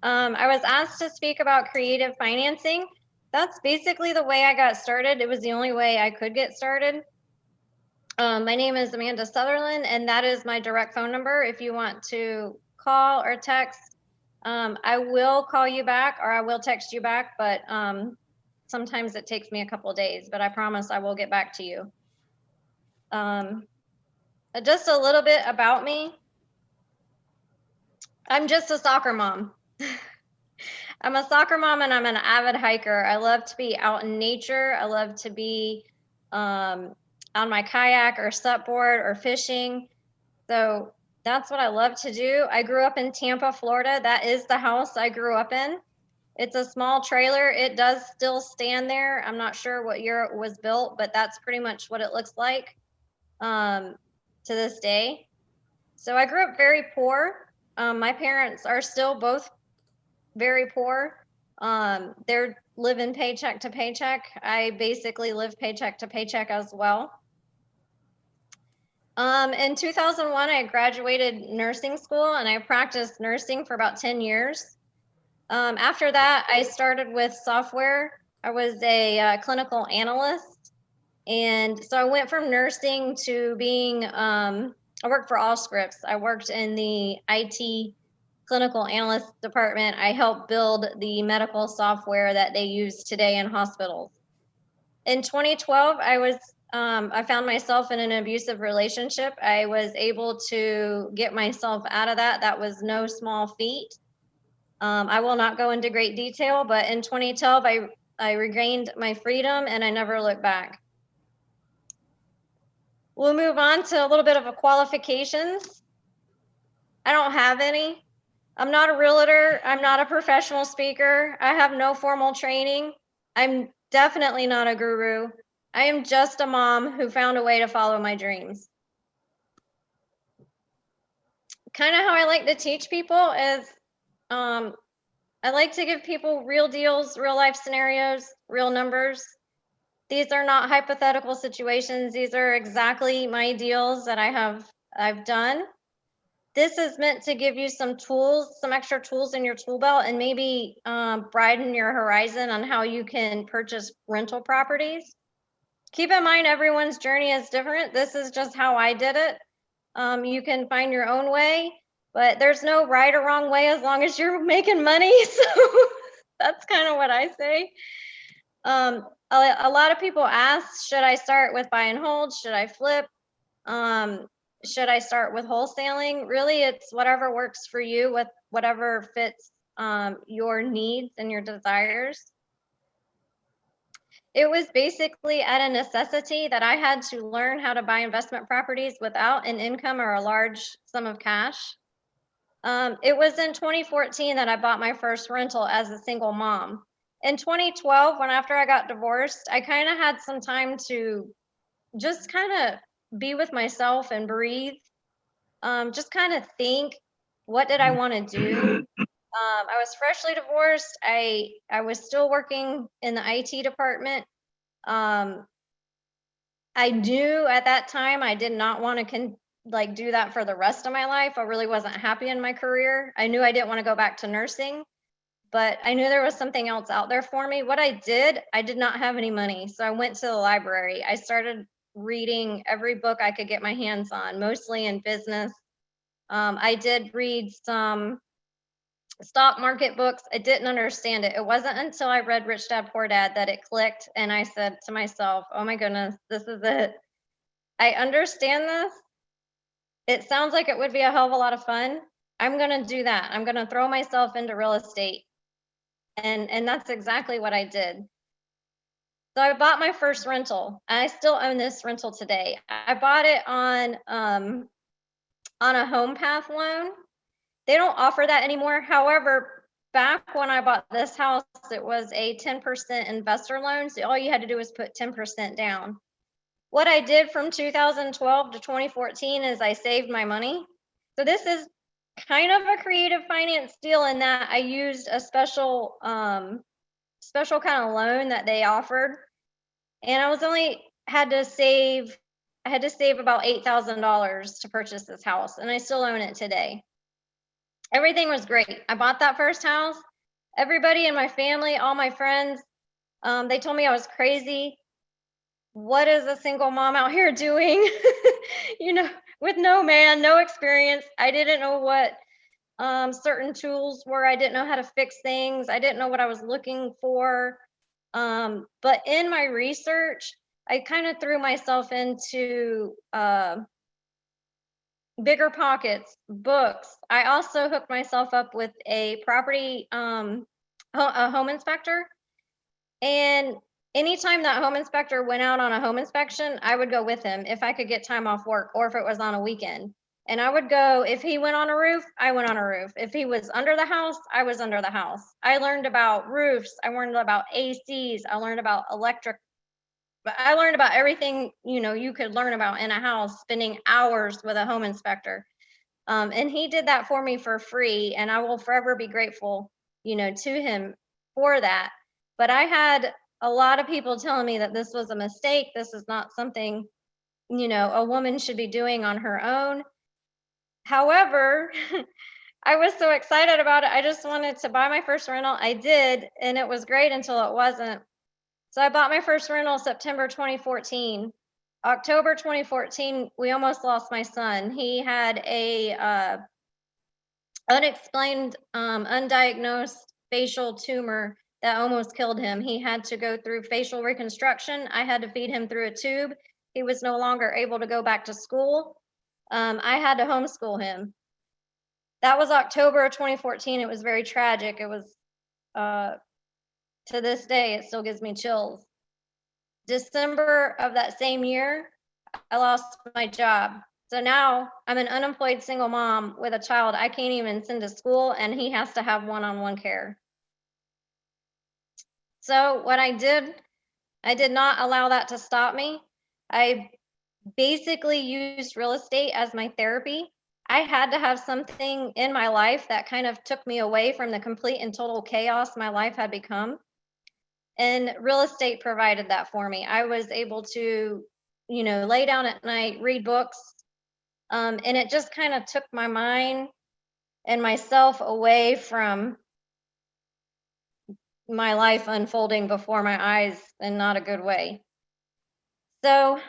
I was asked to speak about creative financing. That's basically the way I got started. It was the only way I could get started. My name is Amanda Sutherlin, and that is my direct phone number. If you want to call or text, I will call you back or I will text you back, but sometimes it takes me a couple of days, but I promise I will get back to you. Just a little bit about me. I'm just a soccer mom. I'm a soccer mom and I'm an avid hiker. I love to be out in nature. I love to be on my kayak or supboard or fishing. So that's what I love to do. I grew up in Tampa, Florida. That is the house I grew up in. It's a small trailer. It does still stand there. I'm not sure what year it was built, but that's pretty much what it looks like to this day. So I grew up very poor. My parents are still both very poor. They're living paycheck to paycheck. I basically live paycheck to paycheck as well. In 2001, I graduated nursing school and I practiced nursing for about 10 years. After that, I started with software. I was a clinical analyst. And so I went from nursing to being, I worked for Allscripts. I worked in the IT clinical analyst department. I helped build the medical software that they use today in hospitals. In 2012, I found myself in an abusive relationship. I was able to get myself out of that. That was no small feat. I will not go into great detail, but in 2012, I regained my freedom and I never looked back. We'll move on to a little bit of a qualifications. I don't have any. I'm not a realtor. I'm not a professional speaker. I have no formal training. I'm definitely not a guru. I am just a mom who found a way to follow my dreams. Kind of how I like to teach people is I like to give people real deals, real life scenarios, real numbers. These are not hypothetical situations. These are exactly my deals that I've done. This is meant to give you some tools, some extra tools in your tool belt, and maybe broaden your horizon on how you can purchase rental properties. Keep in mind, everyone's journey is different. This is just how I did it. You can find your own way, but there's no right or wrong way as long as you're making money. So that's kind of what I say. A lot of people ask, should I start with buy and hold? Should I flip? Should I start with wholesaling? Really, it's whatever works for you, with whatever fits your needs and your desires. It was basically at a necessity that I had to learn how to buy investment properties without an income or a large sum of cash. It was in 2014 that I bought my first rental as a single mom. In 2012, after I got divorced, I kind of had some time to just kind of be with myself and breathe. Just kind of think, what did I want to do? I was freshly divorced. I was still working in the IT department. I knew at that time I did not want to do that for the rest of my life. I really wasn't happy in my career. I knew I didn't want to go back to nursing, but I knew there was something else out there for me. What I did not have any money. So I went to the library. I started reading every book I could get my hands on, mostly in business. I did read some stock market books. I didn't understand it. It wasn't until I read Rich Dad Poor Dad that it clicked. And I said to myself, oh my goodness, this is it. I understand this. It sounds like it would be a hell of a lot of fun. I'm going to do that. I'm going to throw myself into real estate. And that's exactly what I did. So I bought my first rental. I still own this rental today. I bought it on a home path loan. They don't offer that anymore. However, back when I bought this house, it was a 10% investor loan. So all you had to do was put 10% down. What I did from 2012 to 2014 is I saved my money. So this is kind of a creative finance deal in that I used a special kind of loan that they offered. And I had to save about $8,000 to purchase this house, and I still own it today. Everything was great. I bought that first house. Everybody in my family, all my friends, they told me I was crazy. What is a single mom out here doing? You know, with no man, no experience. I didn't know what certain tools were. I didn't know how to fix things. I didn't know what I was looking for. But in my research, I kind of threw myself into bigger pockets, books. I also hooked myself up with a property, a home inspector. And anytime that home inspector went out on a home inspection, I would go with him if I could get time off work or if it was on a weekend. And I would go, if he went on a roof, I went on a roof. If he was under the house, I was under the house. I learned about roofs. I learned about ACs. I learned about electric. I learned about everything, you know, you could learn about in a house, spending hours with a home inspector. And he did that for me for free. And I will forever be grateful, you know, to him for that. But I had a lot of people telling me that this was a mistake. This is not something, you know, a woman should be doing on her own. However, I was so excited about it. I just wanted to buy my first rental. I did, and it was great until it wasn't. So I bought my first rental September 2014. October 2014, we almost lost my son. He had a unexplained, undiagnosed facial tumor that almost killed him. He had to go through facial reconstruction. I had to feed him through a tube. He was no longer able to go back to school. I had to homeschool him. That was October of 2014. It was very tragic. It was, to this day, it still gives me chills. December of that same year, I lost my job. So now I'm an unemployed single mom with a child I can't even send to school, and he has to have one-on-one care. So what I did not allow that to stop me. I basically used real estate as my therapy. I had to have something in my life that kind of took me away from the complete and total chaos my life had become. And real estate provided that for me. I was able to, you know, lay down at night, read books, and it just kind of took my mind and myself away from my life unfolding before my eyes in not a good way. So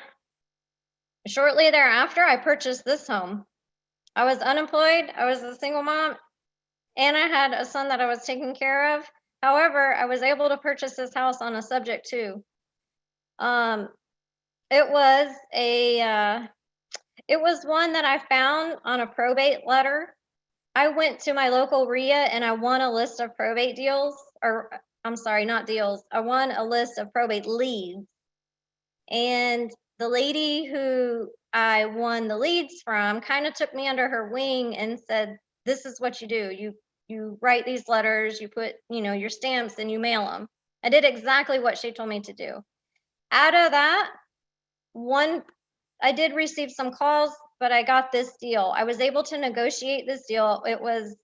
shortly thereafter, I purchased this home. I was unemployed, I was a single mom, and I had a son that I was taking care of. However, I was able to purchase this house on a subject to. It was one that I found on a probate letter. I went to my local RIA and I won a list of probate deals, or I'm sorry, not deals. I won a list of probate leads. And the lady who I won the leads from kind of took me under her wing and said, this is what you do. You write these letters, you put, you know, your stamps and you mail them. I did exactly what she told me to do. Out of that, I did receive some calls, but I got this deal. I was able to negotiate this deal. It was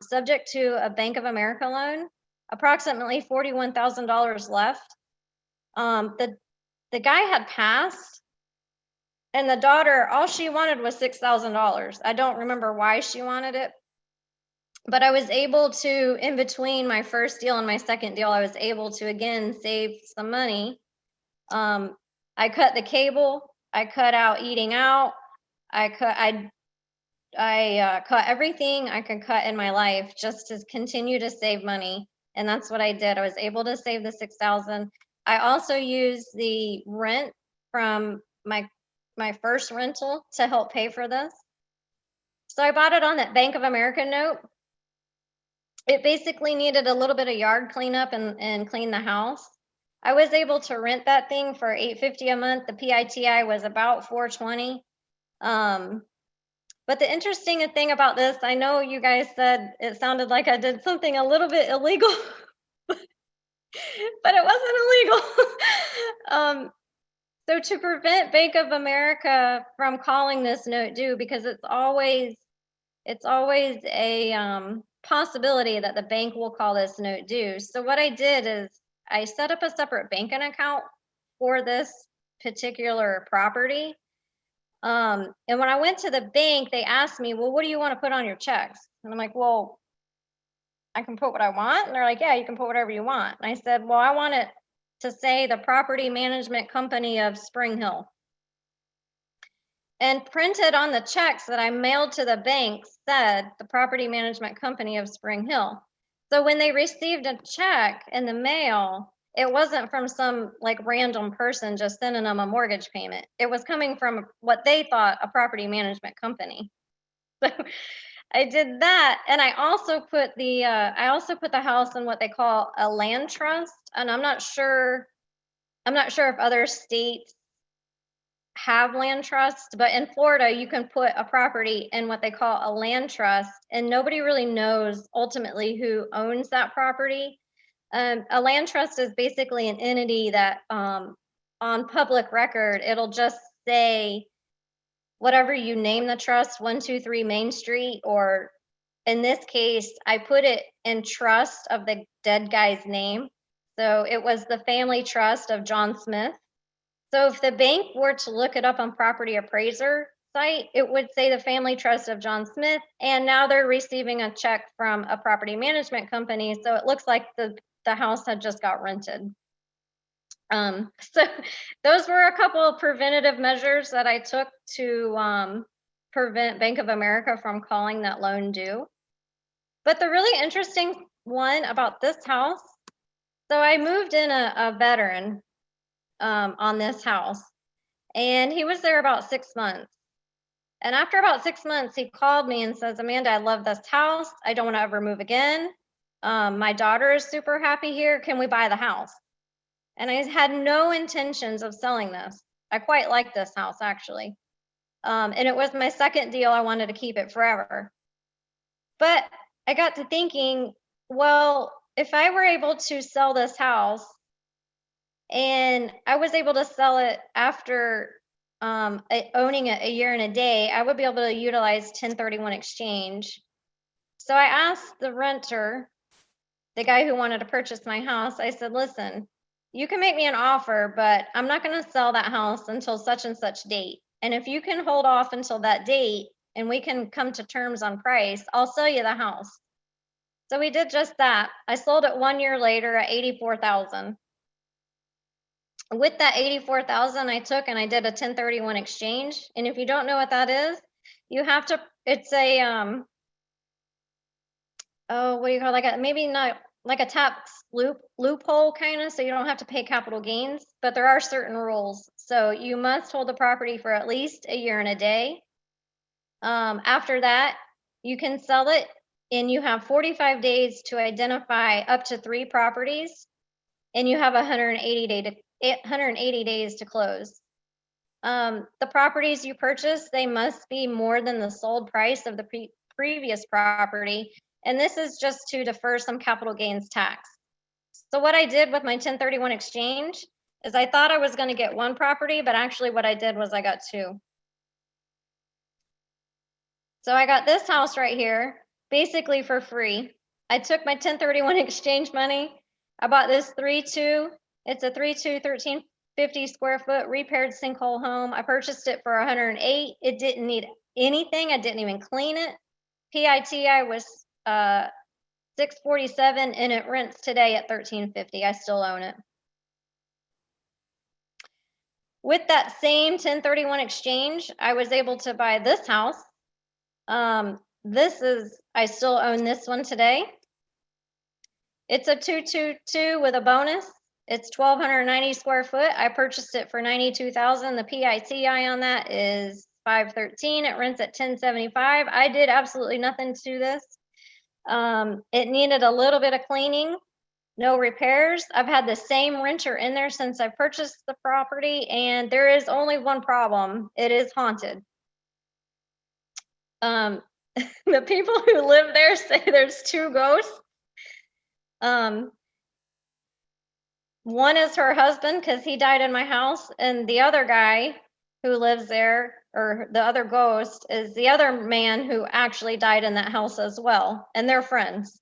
subject to a Bank of America loan, approximately $41,000 left. The guy had passed, and the daughter, all she wanted was $6,000. I don't remember why she wanted it, but I was able to, in between my first deal and my second deal, I was able to again save some money. I cut the cable. I cut out eating out. I cut everything I could cut in my life just to continue to save money. And that's what I did. I was able to save the $6,000. I also used the rent from my first rental to help pay for this. So I bought it on that Bank of America note. It basically needed a little bit of yard cleanup and clean the house. I was able to rent that thing for $850 a month. The PITI was about $420. But the interesting thing about this, I know you guys said it sounded like I did something a little bit illegal, but it wasn't illegal. So to prevent Bank of America from calling this note due, because it's always a possibility that the bank will call this note due. So what I did is I set up a separate banking account for this particular property. And when I went to the bank, they asked me, well, what do you want to put on your checks? And I'm like, well, I can put what I want. And they're like, yeah, you can put whatever you want. And I said, well, I want it to say the Property Management Company of Spring Hill. And printed on the checks that I mailed to the bank said the Property Management Company of Spring Hill. So when they received a check in the mail, it wasn't from some like random person just sending them a mortgage payment. It was coming from what they thought a property management company. So I did that, and I also put the house in what they call a land trust, and I'm not sure if other states have land trusts, but in Florida, you can put a property in what they call a land trust, and nobody really knows ultimately who owns that property. A land trust is basically an entity that on public record, it'll just say whatever you name the trust, 123 Main Street, or in this case, I put it in trust of the dead guy's name. So it was the family trust of John Smith. So if the bank were to look it up on property appraiser site, it would say the family trust of John Smith, and now they're receiving a check from a property management company. So it looks like the house had just got rented. So those were a couple of preventative measures that I took to prevent Bank of America from calling that loan due. But the really interesting one about this house, so I moved in a veteran on this house, and he was there about 6 months. And after about 6 months, he called me and says, Amanda, I love this house. I don't want to ever move again. My daughter is super happy here. Can we buy the house? And I had no intentions of selling this. I quite like this house, actually. And it was my second deal. I wanted to keep it forever. But I got to thinking, well, if I were able to sell this house and I was able to sell it after owning it a year and a day, I would be able to utilize 1031 exchange. So I asked the renter, the guy who wanted to purchase my house, I said, listen, you can make me an offer, but I'm not going to sell that house until such and such date. And if you can hold off until that date and we can come to terms on price, I'll sell you the house. So we did just that. I sold it 1 year later at $84,000. With that $84,000 I took and I did a 1031 exchange. And if you don't know what that is, you have to, it's a, what do you call it? Maybe not like a tax loophole kind of, so you don't have to pay capital gains, but there are certain rules. So you must hold the property for at least a year and a day. After that, you can sell it, and you have 45 days to identify up to 3 properties, and you have 180 days to close. The properties you purchase, they must be more than the sold price of the previous property. And this is just to defer some capital gains tax. So what I did with my 1031 exchange is I thought I was going to get 1 property, but actually what I did was I got 2. So I got this house right here, basically for free. I took my 1031 exchange money. I bought this 3-2. It's a 3-2, 1350 square foot repaired sinkhole home. I purchased it for 108. It didn't need anything. I didn't even clean it. PITI was 647, and it rents today at 1350. I still own it. With that same 1031 exchange, I was able to buy this house. I still own this one today. It's a 222 with a bonus. It's 1,290 square foot. I purchased it for $92,000. The PITI on that is 513. It rents at 1075. I did absolutely nothing to this. It needed a little bit of cleaning, no repairs. I've had the same renter in there since I purchased the property, and there is only one problem. It is haunted. The people who live there say there's 2 ghosts. One is her husband, because he died in my house, and the other guy who lives there, or the other ghost, is the other man who actually died in that house as well, and they're friends.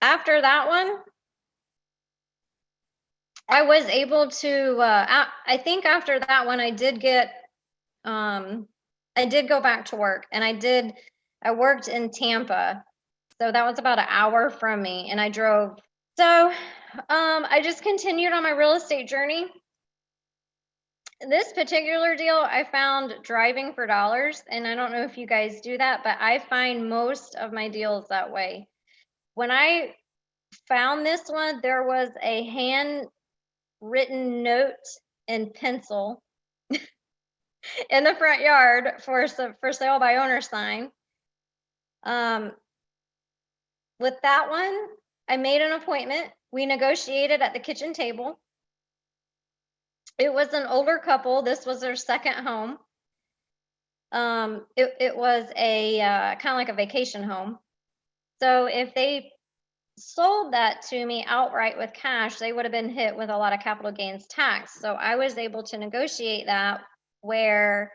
After that one, I was able to, I think after that one, I did go back to work, and I worked in Tampa. So that was about an hour from me, and I drove. So I just continued on my real estate journey. This particular deal, I found driving for dollars, and I don't know if you guys do that, but I find most of my deals that way. When I found this one, there was a handwritten note in pencil in the front yard for sale by owner sign. With that one, I made an appointment. We negotiated at the kitchen table. It was an older couple. This was their second home. It was a kind of like a vacation home. So if they sold that to me outright with cash, they would have been hit with a lot of capital gains tax. So I was able to negotiate that, where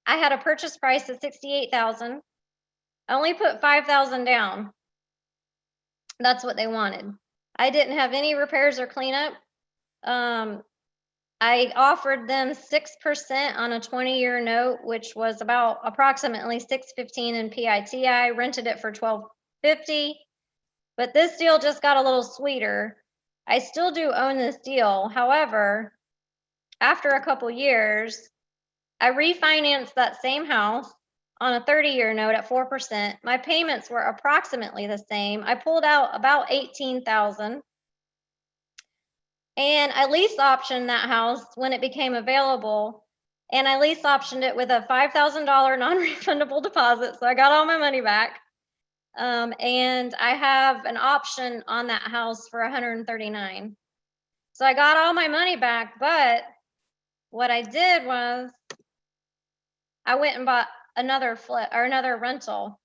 I had a purchase price of $68,000. I only put $5,000 down. That's what they wanted. I didn't have any repairs or cleanup. I offered them 6% on a 20-year note, which was about approximately $615 in PITI. Rented it for $1,250. But this deal just got a little sweeter. I still do own this deal. However, after a couple years, I refinanced that same house on a 30-year note at 4%. My payments were approximately the same. I pulled out about $18,000. And I lease optioned that house when it became available. And I lease optioned it with a $5,000 non-refundable deposit. So I got all my money back. And I have an option on that house for $139,000. So I got all my money back, but what I did was I went and bought another flip or another rental.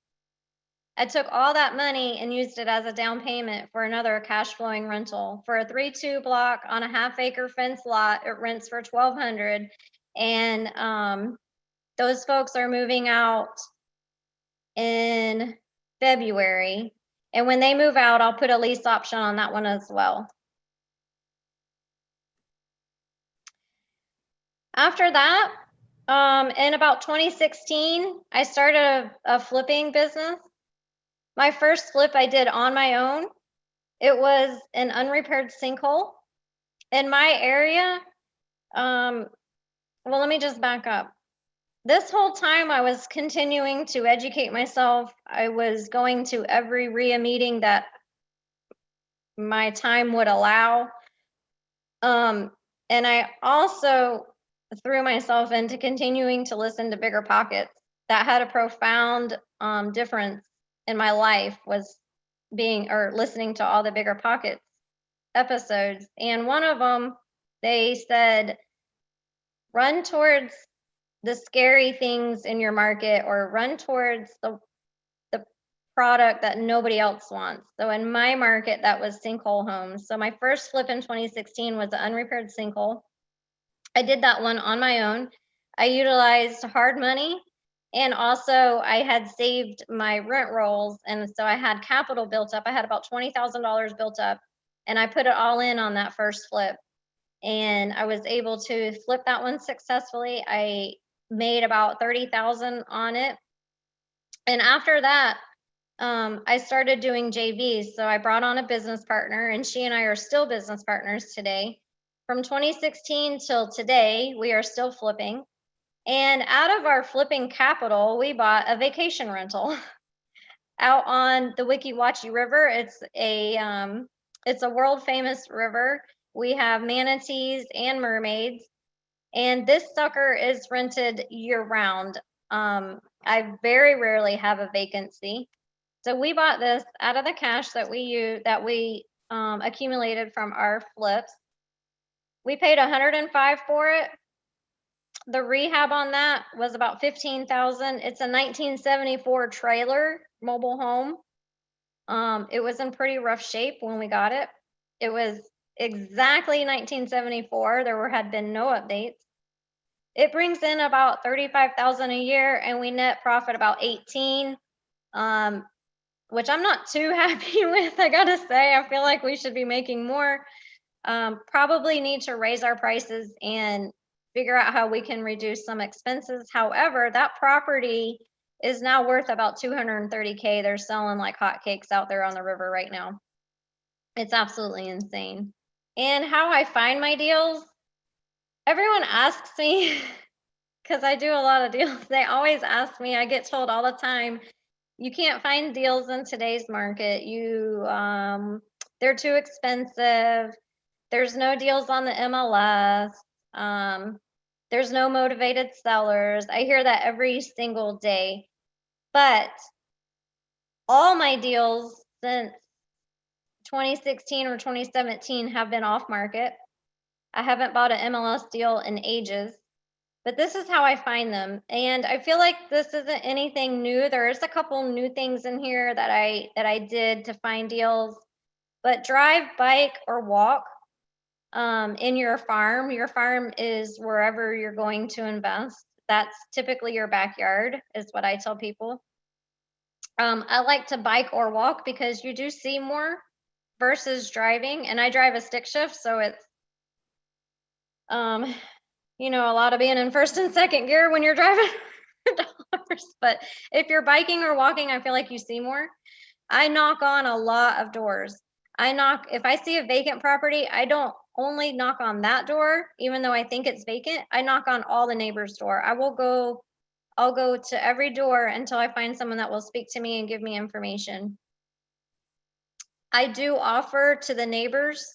I took all that money and used it as a down payment for another cash flowing rental for a 3-2 block on a half-acre fence lot. It rents for $1,200, and those folks are moving out in February. And when they move out, I'll put a lease option on that one as well. After that, in about 2016, I started a flipping business. My first flip I did on my own. It was an unrepaired sinkhole in my area. Well, let me just back up. This whole time I was continuing to educate myself. I was going to every RIA meeting that my time would allow. And I also threw myself into continuing to listen to Bigger Pockets. That had a profound difference in my life, was listening to all the Bigger Pockets episodes. And one of them, they said, run towards the scary things in your market, or run towards the product that nobody else wants. So in my market, that was sinkhole homes. So my first flip in 2016 was an unrepaired sinkhole. I did that one on my own. I utilized hard money, and also I had saved my rent rolls, and so I had capital built up. I had about $20,000 built up, and I put it all in on that first flip. And I was able to flip that one successfully. I made about $30,000 on it. And after that, I started doing JVs. So I brought on a business partner, and she and I are still business partners today. From 2016 till today, we are still flipping. And out of our flipping capital, we bought a vacation rental out on the Weeki Wachee River. It's a world famous river. We have manatees and mermaids, and this sucker is rented year round. I very rarely have a vacancy. So we bought this out of the cash that we accumulated from our flips. We paid $105 for it. The rehab on that was about $15,000. It's a 1974 trailer mobile home. It was in pretty rough shape when we got it. It was exactly 1974. There had been no updates. It brings in about $35,000 a year, and we net profit about 18, which I'm not too happy with. I gotta say, I feel like we should be making more. Probably need to raise our prices and figure out how we can reduce some expenses. However, that property is now worth about 230K. They're selling like hotcakes out there on the river right now. It's absolutely insane. And how I find my deals, everyone asks me, because I do a lot of deals, they always ask me, I get told all the time, you can't find deals in today's market. They're too expensive. There's no deals on the MLS. There's no motivated sellers. I hear that every single day. But all my deals since 2016 or 2017 have been off market. I haven't bought an MLS deal in ages. But this is how I find them. And I feel like this isn't anything new. There is a couple new things in here that I did to find deals. But drive, bike, or walk in your farm. Your farm is wherever you're going to invest. That's typically your backyard, is what I tell people. I like to bike or walk because you do see more versus driving. And I drive a stick shift, so it's you know, a lot of being in first and second gear when you're driving dollars. But if you're biking or walking, I feel like you see more. I knock on a lot of doors. If I see a vacant property, I don't only knock on that door, even though I think it's vacant. I knock on all the neighbors' door. I'll go to every door until I find someone that will speak to me and give me information. I do offer to the neighbors.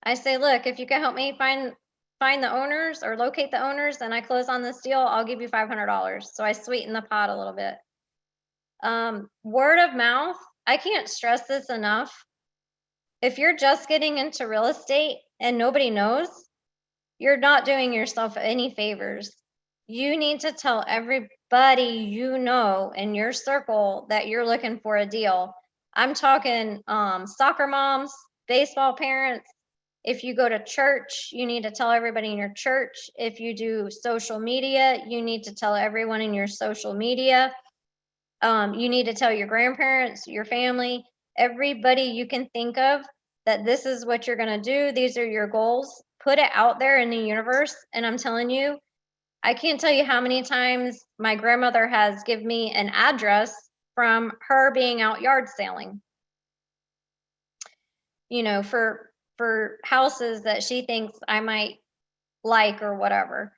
I say, look, if you can help me find the owners or locate the owners and I close on this deal, I'll give you $500. So I sweeten the pot a little bit. Word of mouth, I can't stress this enough. If you're just getting into real estate and nobody knows, you're not doing yourself any favors. You need to tell everybody you know in your circle that you're looking for a deal. I'm talking soccer moms, baseball parents. If you go to church, you need to tell everybody in your church. If you do social media, you need to tell everyone in your social media. You need to tell your grandparents, your family, everybody you can think of that this is what you're going to do. These are your goals. Put it out there in the universe. And I'm telling you, I can't tell you how many times my grandmother has given me an address from her being out yard selling, you know, for houses that she thinks I might like or whatever.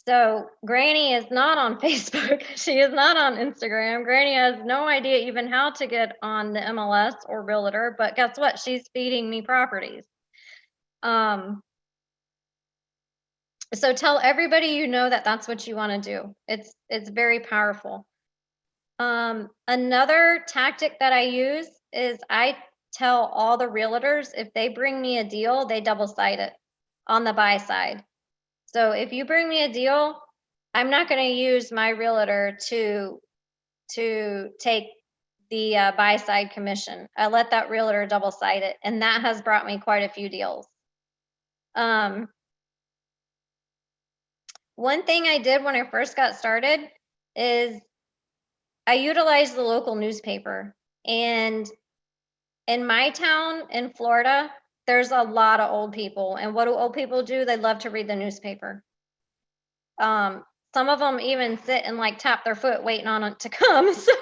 So Granny is not on Facebook. She is not on Instagram. Granny has no idea even how to get on the MLS or Realtor, but guess what? She's feeding me properties. So tell everybody you know that that's what you want to do. It's very powerful. Another tactic that I use is I tell all the realtors if they bring me a deal, they double side it on the buy side. So if you bring me a deal, I'm not going to use my realtor to take the buy side commission. I let that realtor double side it, and that has brought me quite a few deals. One thing I did when I first got started is I utilized the local newspaper. And in my town in Florida, there's a lot of old people. And what do old people do? They love to read the newspaper. Some of them even sit and like tap their foot waiting on it to come. So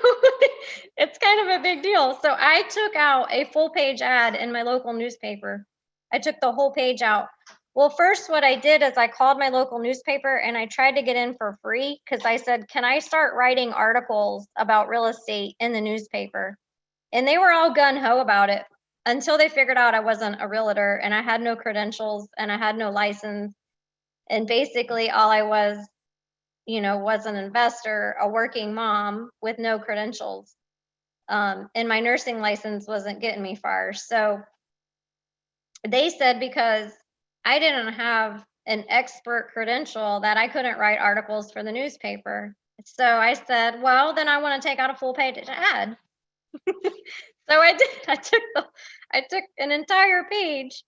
it's kind of a big deal. So I took out a full page ad in my local newspaper. I took the whole page out. Well, first what I did is I called my local newspaper and I tried to get in for free because I said, can I start writing articles about real estate in the newspaper? And they were all gung-ho about it until they figured out I wasn't a realtor and I had no credentials and I had no license. And basically all I was, you know, was an investor, a working mom with no credentials. And my nursing license wasn't getting me far. So they said because I didn't have an expert credential that I couldn't write articles for the newspaper. So I said, well, then I want to take out a full page ad. So I did. I took an entire page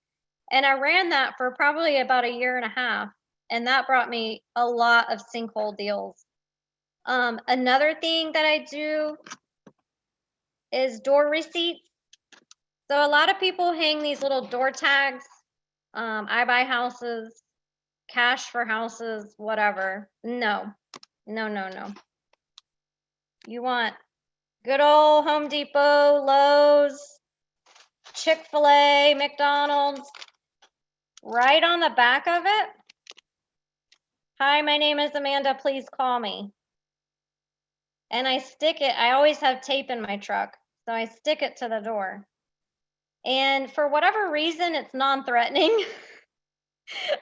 and I ran that for probably about a year and a half. And that brought me a lot of sinkhole deals. Another thing that I do is door receipts. So a lot of people hang these little door tags I buy houses, cash for houses, whatever. No, no, no, no. You want good old Home Depot, Lowe's, Chick-fil-A, McDonald's, right on the back of it. Hi, my name is Amanda, please call me. And I stick it, I always have tape in my truck, so I stick it to the door. And for whatever reason, it's non-threatening,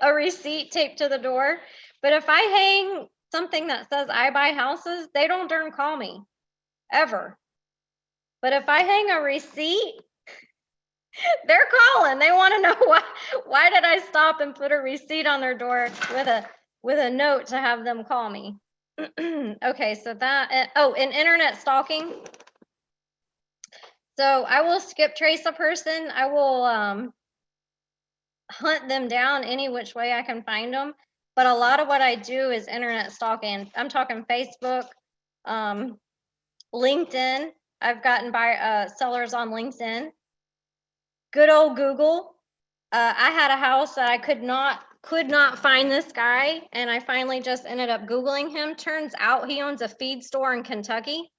a receipt taped to the door. But if I hang something that says I buy houses, they don't darn call me, ever. But if I hang a receipt, they're calling. They want to know why did I stop and put a receipt on their door with a note to have them call me. Okay, so that, oh, and internet stalking. So I will skip trace a person. I will hunt them down any which way I can find them. But a lot of what I do is internet stalking. I'm talking Facebook, LinkedIn. I've gotten by sellers on LinkedIn. Good old Google. I had a house that I could not find this guy, and I finally just ended up Googling him. Turns out he owns a feed store in Kentucky.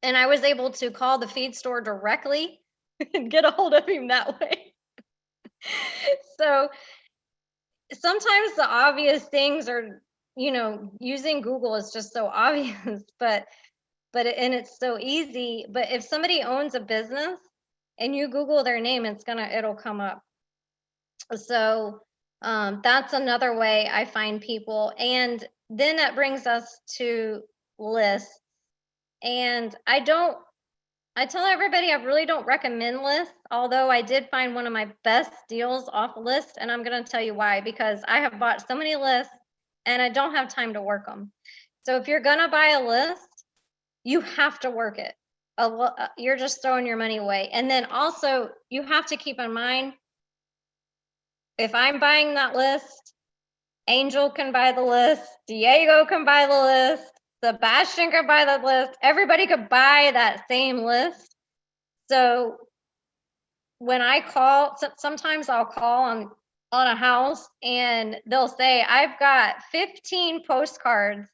And I was able to call the feed store directly and get a hold of him that way. So sometimes the obvious things are, you know, using Google is just so obvious, and it's so easy. But if somebody owns a business and you Google their name, it'll come up. So that's another way I find people. And then that brings us to lists. And I tell everybody I really don't recommend lists, although I did find one of my best deals off a list, and I'm going to tell you why, because I have bought so many lists and I don't have time to work them. So if you're going to buy a list, you have to work it. You're just throwing your money away. And then also you have to keep in mind, if I'm buying that list, Angel can buy the list, Diego can buy the list, Sebastian could buy the list, everybody could buy that same list. So when I call, sometimes I'll call on a house and they'll say, I've got 15 postcards,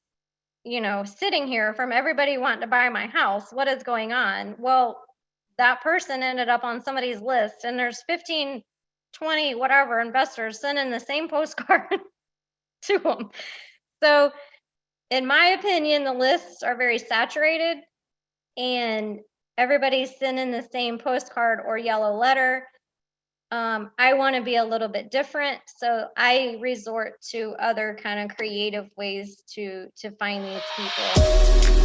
you know, sitting here from everybody wanting to buy my house. What is going on? Well, that person ended up on somebody's list, and there's 15, 20, whatever investors sending the same postcard to them. So in my opinion, the lists are very saturated and everybody's sending the same postcard or yellow letter. I want to be a little bit different, so I resort to other kind of creative ways to find these people.